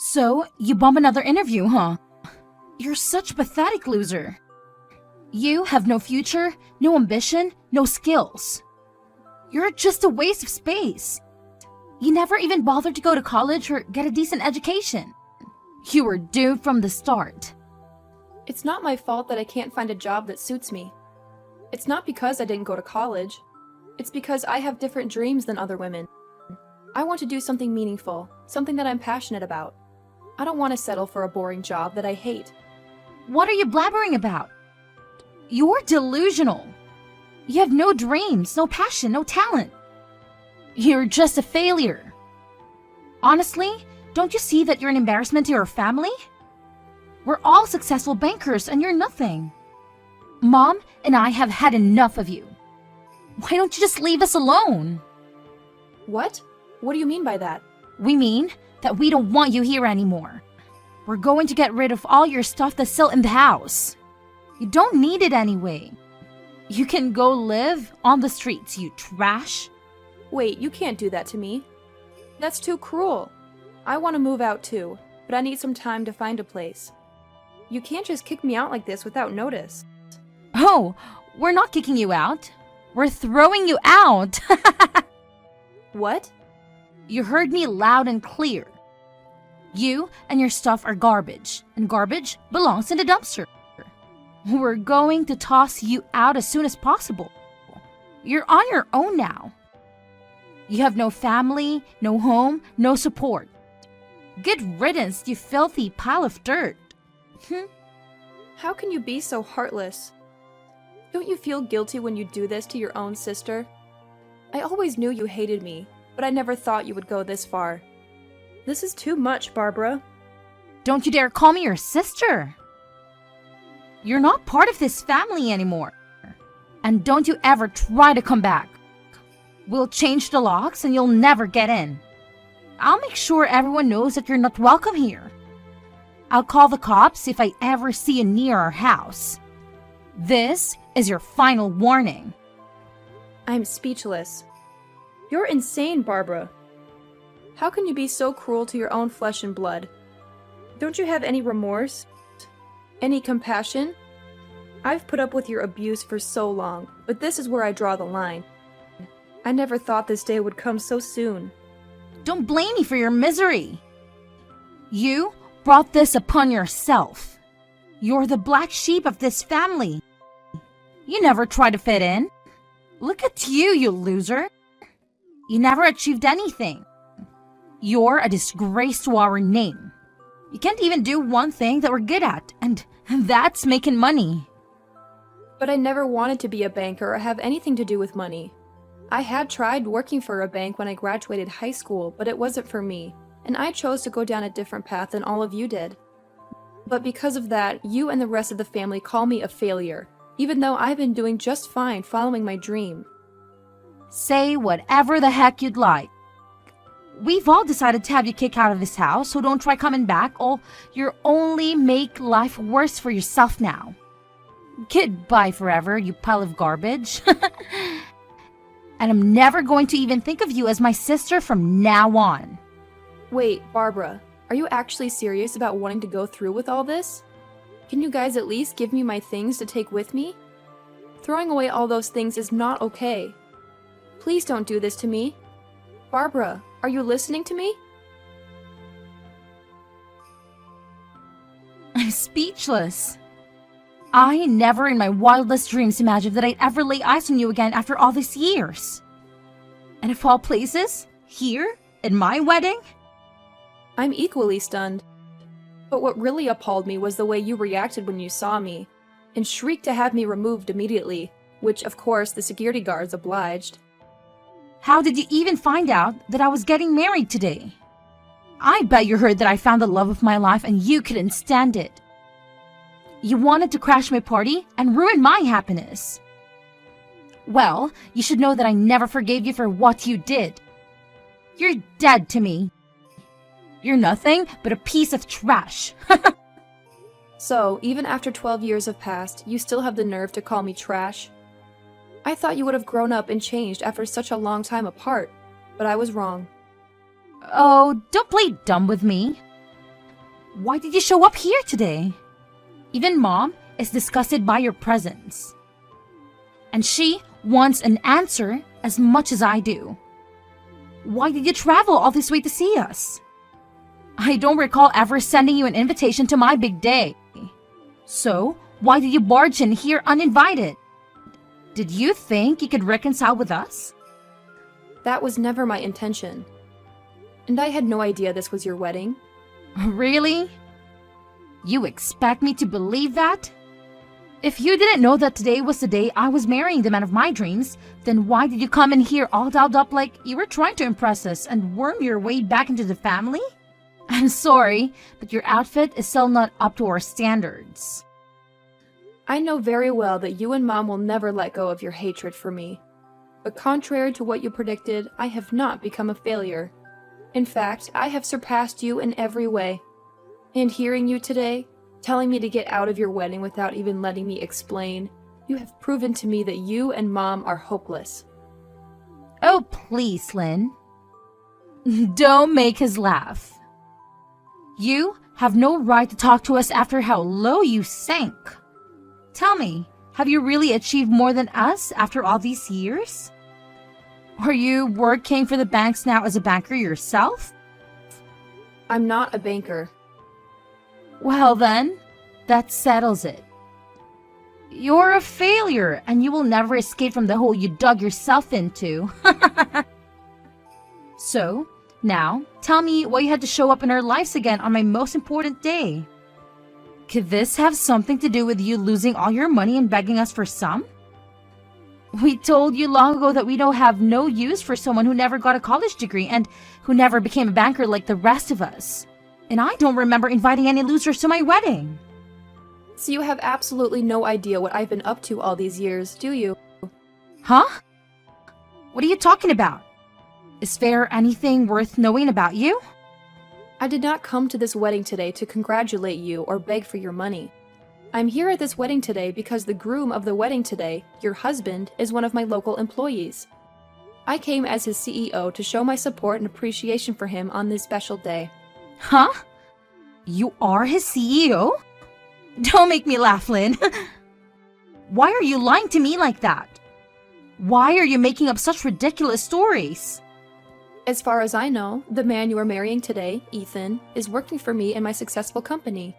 So, you bump another interview, huh? You're such a pathetic loser. You have no future, no ambition, no skills. You're just a waste of space. You never even bothered to go to college or get a decent education. You were doomed from the start. It's not my fault that I can't find a job that suits me. It's not because I didn't go to college. It's because I have different dreams than other women. I want to do something meaningful, something that I'm passionate about. I don't want to settle for a boring job that I hate. What are you blabbering about? You're delusional. You have no dreams, no passion, no talent. You're just a failure. Honestly, don't you see that you're an embarrassment to your family? We're all successful bankers and you're nothing. Mom and I have had enough of you. Why don't you just leave us alone? What? What do you mean by that? We mean that we don't want you here anymore. We're going to get rid of all your stuff that's still in the house. You don't need it anyway. You can go live on the streets, you trash. Wait, you can't do that to me. That's too cruel. I want to move out too, but I need some time to find a place. You can't just kick me out like this without notice. Oh, we're not kicking you out. We're throwing you out. What? You heard me loud and clear. You and your stuff are garbage, and garbage belongs in the dumpster. We're going to toss you out as soon as possible. You're on your own now. You have no family, no home, no support. Good riddance, you filthy pile of dirt. How can you be so heartless? Don't you feel guilty when you do this to your own sister? I always knew you hated me, but I never thought you would go this far. This is too much, Barbara. Don't you dare call me your sister. You're not part of this family anymore. And don't you ever try to come back. We'll change the locks and you'll never get in. I'll make sure everyone knows that you're not welcome here. I'll call the cops if I ever see you near our house. This is your final warning. I'm speechless. You're insane, Barbara. How can you be so cruel to your own flesh and blood? Don't you have any remorse? Any compassion? I've put up with your abuse for so long, but this is where I draw the line. I never thought this day would come so soon. Don't blame me for your misery. You brought this upon yourself. You're the black sheep of this family. You never tried to fit in. Look at you, you loser. You never achieved anything. You're a disgrace to our name. You can't even do one thing that we're good at, and that's making money. But I never wanted to be a banker or have anything to do with money. I had tried working for a bank when I graduated high school, but it wasn't for me, and I chose to go down a different path than all of you did. But because of that, you and the rest of the family call me a failure, even though I've been doing just fine following my dream. Say whatever the heck you'd like. We've all decided to have you kick out of this house, so don't try coming back, or you'll only make life worse for yourself now. Goodbye forever, you pile of garbage. And I'm never going to even think of you as my sister from now on. Wait, Barbara, are you actually serious about wanting to go through with all this? Can you guys at least give me my things to take with me? Throwing away all those things is not okay. Please don't do this to me. Barbara, are you listening to me? I'm speechless. I never in my wildest dreams imagined that I'd ever lay eyes on you again after all these years. And of all places, here, at my wedding? I'm equally stunned. But what really appalled me was the way you reacted when you saw me, and shrieked to have me removed immediately, which of course the security guards obliged. How did you even find out that I was getting married today? I bet you heard that I found the love of my life and you couldn't stand it. You wanted to crash my party and ruin my happiness. Well, you should know that I never forgave you for what you did. You're dead to me. You're nothing but a piece of trash. So, even after 12 years have passed, you still have the nerve to call me trash? I thought you would have grown up and changed after such a long time apart, but I was wrong. Oh, don't play dumb with me. Why did you show up here today? Even Mom is disgusted by your presence. And she wants an answer as much as I do. Why did you travel all this way to see us? I don't recall ever sending you an invitation to my big day. So, why did you barge in here uninvited? Did you think you could reconcile with us? That was never my intention. And I had no idea this was your wedding. Really? You expect me to believe that? If you didn't know that today was the day I was marrying the man of my dreams, then why did you come in here all dolled up like you were trying to impress us and worm your way back into the family? I'm sorry, but your outfit is still not up to our standards. I know very well that you and Mom will never let go of your hatred for me. But contrary to what you predicted, I have not become a failure. In fact, I have surpassed you in every way. And hearing you today, telling me to get out of your wedding without even letting me explain, you have proven to me that you and Mom are hopeless. Oh, please, Lynn. Don't make us laugh. You have no right to talk to us after how low you sank. Tell me, have you really achieved more than us after all these years? Are you working for the banks now as a banker yourself? I'm not a banker. Well then, that settles it. You're a failure, and you will never escape from the hole you dug yourself into. So, now, tell me why you had to show up in our lives again on my most important day. Could this have something to do with you losing all your money and begging us for some? We told you long ago that we don't have no use for someone who never got a college degree and who never became a banker like the rest of us. And I don't remember inviting any losers to my wedding. So you have absolutely no idea what I've been up to all these years, do you? Huh? What are you talking about? Is there anything worth knowing about you? I did not come to this wedding today to congratulate you or beg for your money. I'm here at this wedding today because the groom of the wedding today, your husband, is one of my local employees. I came as his CEO to show my support and appreciation for him on this special day. Huh? You are his CEO? Don't make me laugh, Lynn. Why are you lying to me like that? Why are you making up such ridiculous stories? As far as I know, the man you are marrying today, Ethan, is working for me in my successful company.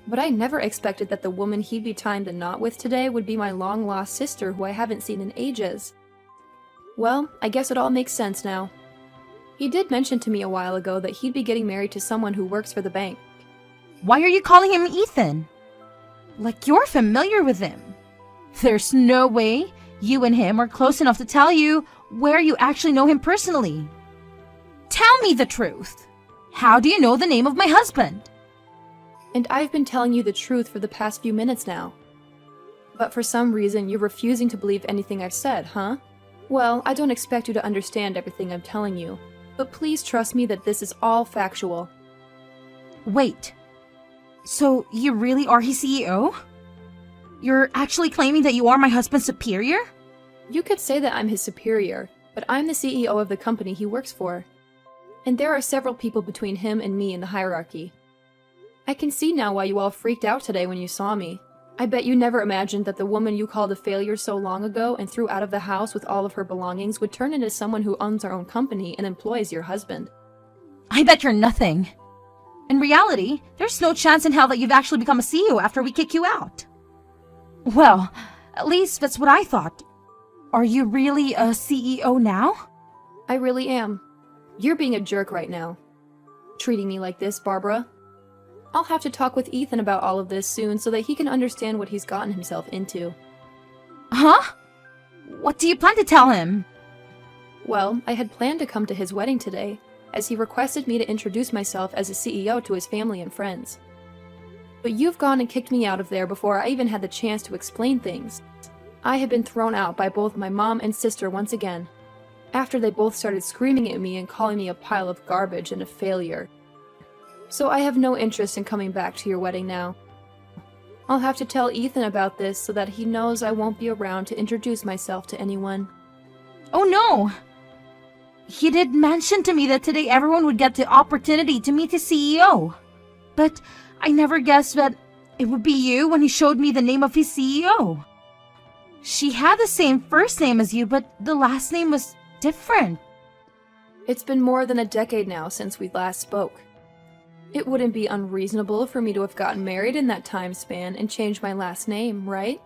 But I never expected that the woman he'd be tying the knot with today would be my long-lost sister who I haven't seen in ages. Well, I guess it all makes sense now. He did mention to me a while ago that he'd be getting married to someone who works for the bank. Why are you calling him Ethan? Like you're familiar with him. There's no way you and him are close enough to tell you where you actually know him personally. Tell me the truth. How do you know the name of my husband? And I've been telling you the truth for the past few minutes now. But for some reason, you're refusing to believe anything I've said, huh? Well, I don't expect you to understand everything I'm telling you, but please trust me that this is all factual. Wait. So you really are his CEO? You're actually claiming that you are my husband's superior? You could say that I'm his superior, but I'm the CEO of the company he works for. And there are several people between him and me in the hierarchy. I can see now why you all freaked out today when you saw me. I bet you never imagined that the woman you called a failure so long ago and threw out of the house with all of her belongings would turn into someone who owns her own company and employs your husband. I bet you're nothing. In reality, there's no chance in hell that you've actually become a CEO after we kick you out. Well, at least that's what I thought. Are you really a CEO now? I really am. You're being a jerk right now. Treating me like this, Barbara. I'll have to talk with Ethan about all of this soon so that he can understand what he's gotten himself into. Huh? What do you plan to tell him? Well, I had planned to come to his wedding today, as he requested me to introduce myself as a CEO to his family and friends. But you've gone and kicked me out of there before I even had the chance to explain things. I have been thrown out by both my mom and sister once again, after they both started screaming at me and calling me a pile of garbage and a failure. So I have no interest in coming back to your wedding now. I'll have to tell Ethan about this so that he knows I won't be around to introduce myself to anyone. Oh no! He did mention to me that today everyone would get the opportunity to meet his CEO. But I never guessed that it would be you when he showed me the name of his CEO. She had the same first name as you, but the last name was different. It's been more than a decade now since we last spoke. It wouldn't be unreasonable for me to have gotten married in that time span and changed my last name, right?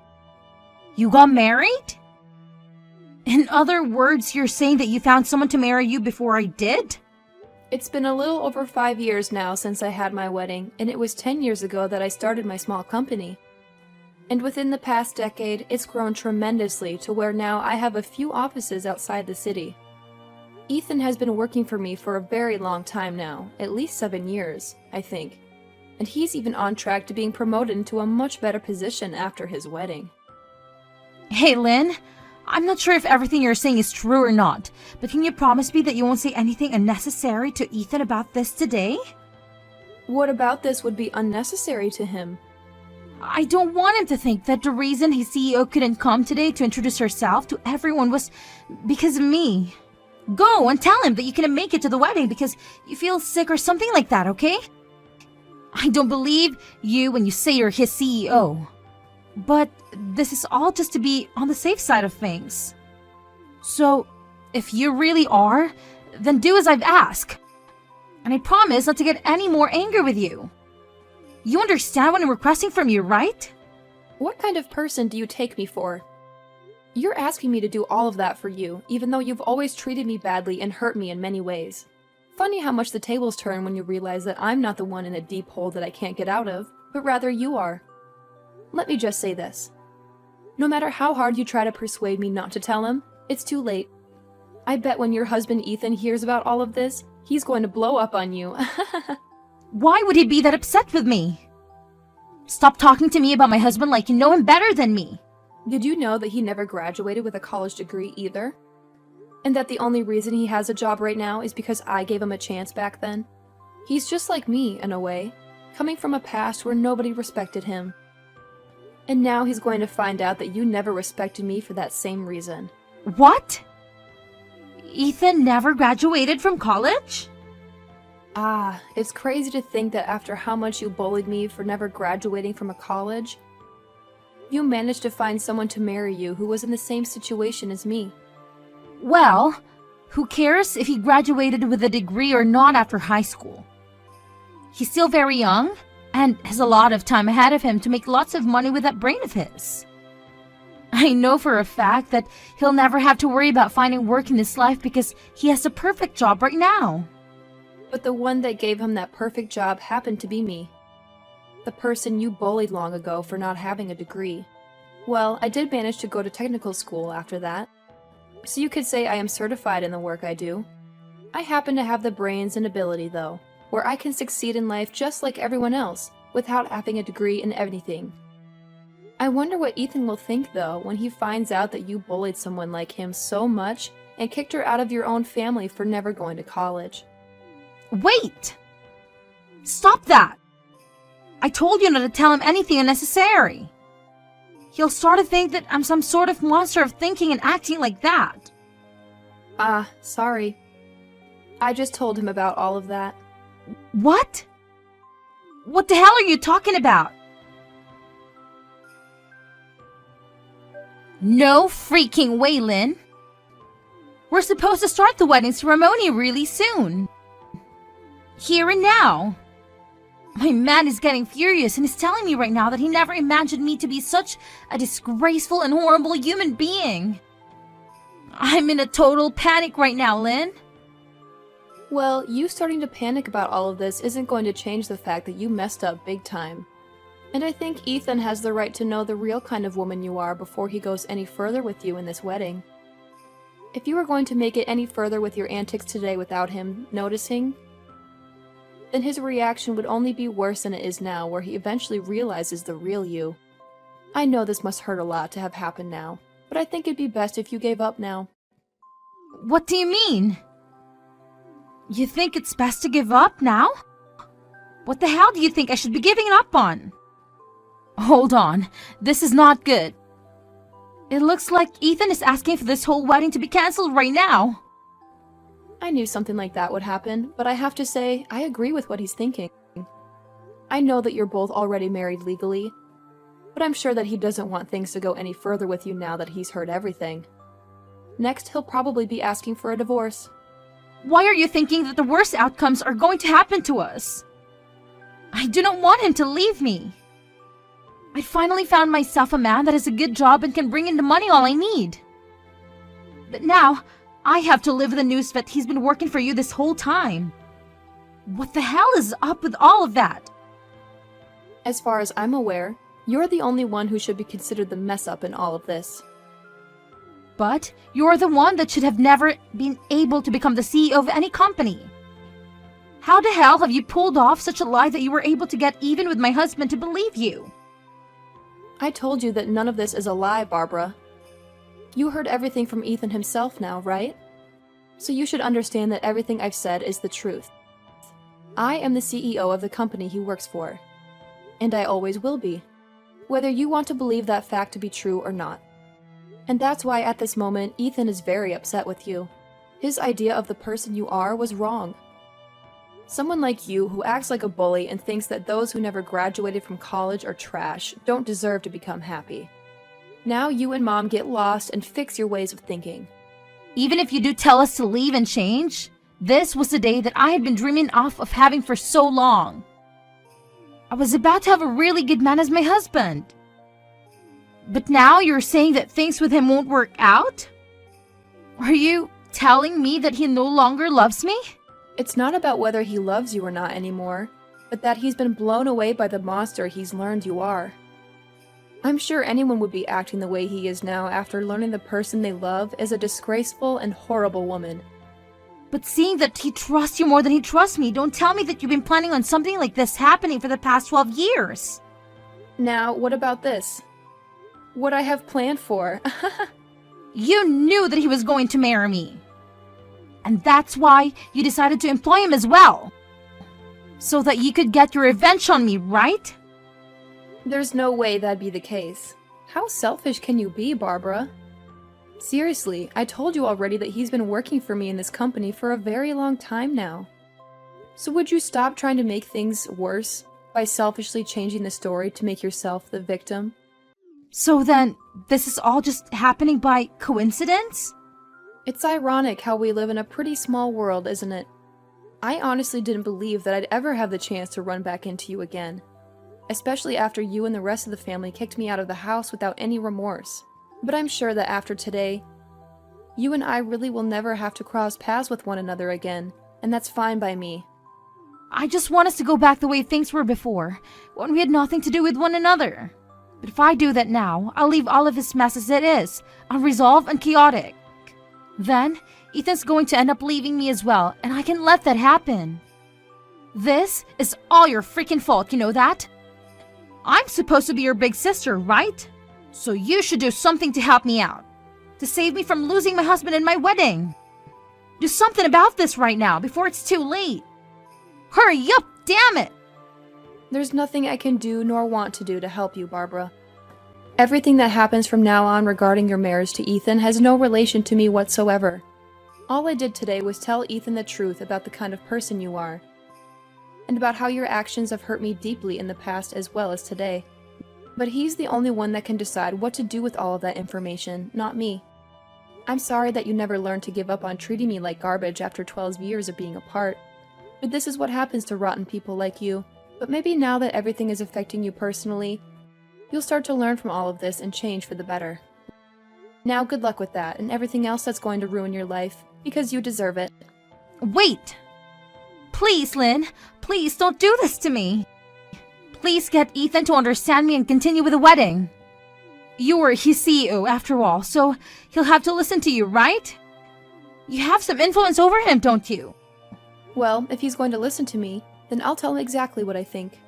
You got married? In other words, you're saying that you found someone to marry you before I did? It's been a little over 5 years now since I had my wedding, and it was 10 years ago that I started my small company. And within the past decade, it's grown tremendously to where now I have a few offices outside the city. Ethan has been working for me for a very long time now, at least 7 years, I think. And he's even on track to being promoted into a much better position after his wedding. Hey, Lynn, I'm not sure if everything you're saying is true or not, but can you promise me that you won't say anything unnecessary to Ethan about this today? What about this would be unnecessary to him? I don't want him to think that the reason his CEO couldn't come today to introduce herself to everyone was because of me. Go and tell him that you couldn't make it to the wedding because you feel sick or something like that, okay? I don't believe you when you say you're his CEO. But this is all just to be on the safe side of things. So, if you really are, then do as I've asked. And I promise not to get any more angry with you. You understand what I'm requesting from you, right? What kind of person do you take me for? You're asking me to do all of that for you, even though you've always treated me badly and hurt me in many ways. Funny how much the tables turn when you realize that I'm not the one in a deep hole that I can't get out of, but rather you are. Let me just say this. No matter how hard you try to persuade me not to tell him, it's too late. I bet when your husband Ethan hears about all of this, he's going to blow up on you. Why would he be that upset with me? Stop talking to me about my husband like you know him better than me. Did you know that he never graduated with a college degree either? And that the only reason he has a job right now is because I gave him a chance back then? He's just like me, in a way, coming from a past where nobody respected him. And now he's going to find out that you never respected me for that same reason. What? Ethan never graduated from college? Ah, it's crazy to think that after how much you bullied me for never graduating from a college, you managed to find someone to marry you who was in the same situation as me. Well, who cares if he graduated with a degree or not after high school? He's still very young and has a lot of time ahead of him to make lots of money with that brain of his. I know for a fact that he'll never have to worry about finding work in his life because he has the perfect job right now. But the one that gave him that perfect job happened to be me. The person you bullied long ago for not having a degree. Well, I did manage to go to technical school after that. So you could say I am certified in the work I do. I happen to have the brains and ability, though, where I can succeed in life just like everyone else, without having a degree in anything. I wonder what Ethan will think, though, when he finds out that you bullied someone like him so much and kicked her out of your own family for never going to college. Wait! Stop that! I told you not to tell him anything unnecessary. He'll start to think that I'm some sort of monster of thinking and acting like that. Ah, sorry. I just told him about all of that. What? What the hell are you talking about? No freaking way, Lynn. We're supposed to start the wedding ceremony really soon. Here and now. My man is getting furious and is telling me right now that he never imagined me to be such a disgraceful and horrible human being. I'm in a total panic right now, Lynn. Well, you starting to panic about all of this isn't going to change the fact that you messed up big time. And I think Ethan has the right to know the real kind of woman you are before he goes any further with you in this wedding. If you were going to make it any further with your antics today without him noticing, then his reaction would only be worse than it is now, where he eventually realizes the real you. I know this must hurt a lot to have happened now, but I think it'd be best if you gave up now. What do you mean? You think it's best to give up now? What the hell do you think I should be giving up on? Hold on, this is not good. It looks like Ethan is asking for this whole wedding to be cancelled right now. I knew something like that would happen, but I have to say, I agree with what he's thinking. I know that you're both already married legally, but I'm sure that he doesn't want things to go any further with you now that he's heard everything. Next, he'll probably be asking for a divorce. Why are you thinking that the worst outcomes are going to happen to us? I do not want him to leave me. I finally found myself a man that has a good job and can bring in the money all I need. But now, I have to live with the news that he's been working for you this whole time. What the hell is up with all of that? As far as I'm aware, you're the only one who should be considered the mess-up in all of this. But you're the one that should have never been able to become the CEO of any company. How the hell have you pulled off such a lie that you were able to get even with my husband to believe you? I told you that none of this is a lie, Barbara. You heard everything from Ethan himself now, right? So you should understand that everything I've said is the truth. I am the CEO of the company he works for. And I always will be, whether you want to believe that fact to be true or not. And that's why at this moment, Ethan is very upset with you. His idea of the person you are was wrong. Someone like you who acts like a bully and thinks that those who never graduated from college are trash don't deserve to become happy. Now you and Mom get lost and fix your ways of thinking. Even if you do tell us to leave and change, this was the day that I had been dreaming of having for so long. I was about to have a really good man as my husband. But now you're saying that things with him won't work out? Are you telling me that he no longer loves me? It's not about whether he loves you or not anymore, but that he's been blown away by the monster he's learned you are. I'm sure anyone would be acting the way he is now after learning the person they love is a disgraceful and horrible woman. But seeing that he trusts you more than he trusts me, don't tell me that you've been planning on something like this happening for the past 12 years. Now, what about this? What I have planned for. You knew that he was going to marry me. And that's why you decided to employ him as well. So that you could get your revenge on me, right? There's no way that'd be the case. How selfish can you be, Barbara? Seriously, I told you already that he's been working for me in this company for a very long time now. So would you stop trying to make things worse by selfishly changing the story to make yourself the victim? So then, this is all just happening by coincidence? It's ironic how we live in a pretty small world, isn't it? I honestly didn't believe that I'd ever have the chance to run back into you again. Especially after you and the rest of the family kicked me out of the house without any remorse. But I'm sure that after today, you and I really will never have to cross paths with one another again, and that's fine by me. I just want us to go back the way things were before, when we had nothing to do with one another. But if I do that now, I'll leave all of this mess as it is, unresolved and chaotic. Then, Ethan's going to end up leaving me as well, and I can let that happen. This is all your freaking fault, you know that? I'm supposed to be your big sister, right? So you should do something to help me out. To save me from losing my husband and my wedding. Do something about this right now, before it's too late. Hurry up, damn it! There's nothing I can do nor want to do to help you, Barbara. Everything that happens from now on regarding your marriage to Ethan has no relation to me whatsoever. All I did today was tell Ethan the truth about the kind of person you are, and about how your actions have hurt me deeply in the past as well as today. But he's the only one that can decide what to do with all of that information, not me. I'm sorry that you never learned to give up on treating me like garbage after 12 years of being apart, but this is what happens to rotten people like you. But maybe now that everything is affecting you personally, you'll start to learn from all of this and change for the better. Now good luck with that and everything else that's going to ruin your life, because you deserve it. Wait! Please, Lynn, please don't do this to me. Please get Ethan to understand me and continue with the wedding. You're his CEO after all, so he'll have to listen to you, right? You have some influence over him, don't you? Well, if he's going to listen to me, then I'll tell him exactly what I think.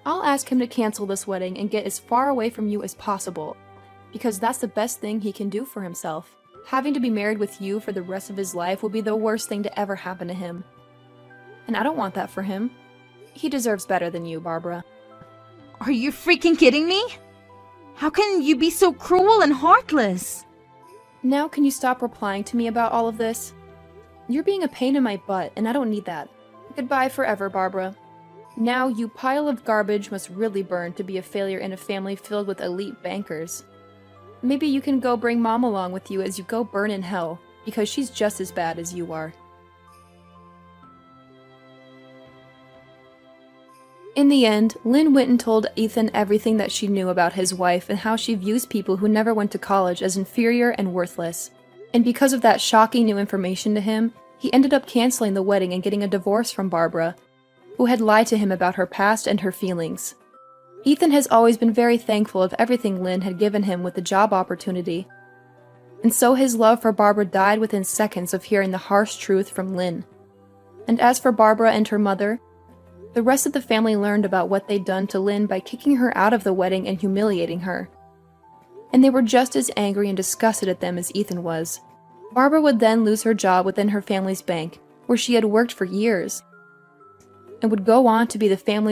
I'll ask him to cancel this wedding and get as far away from you as possible, because that's the best thing he can do for himself. Having to be married with you for the rest of his life will be the worst thing to ever happen to him. And I don't want that for him. He deserves better than you, Barbara. Are you freaking kidding me? How can you be so cruel and heartless? Now can you stop replying to me about all of this? You're being a pain in my butt, and I don't need that. Goodbye forever, Barbara. Now you pile of garbage must really burn to be a failure in a family filled with elite bankers. Maybe you can go bring Mom along with you as you go burn in hell, because she's just as bad as you are. In the end, Lynn went and told Ethan everything that she knew about his wife and how she views people who never went to college as inferior and worthless. And because of that shocking new information to him, he ended up canceling the wedding and getting a divorce from Barbara, who had lied to him about her past and her feelings. Ethan has always been very thankful of everything Lynn had given him with the job opportunity, and so his love for Barbara died within seconds of hearing the harsh truth from Lynn. And as for Barbara and her mother, the rest of the family learned about what they'd done to Lynn by kicking her out of the wedding and humiliating her. And they were just as angry and disgusted at them as Ethan was. Barbara would then lose her job within her family's bank, where she had worked for years, and would go on to be the family's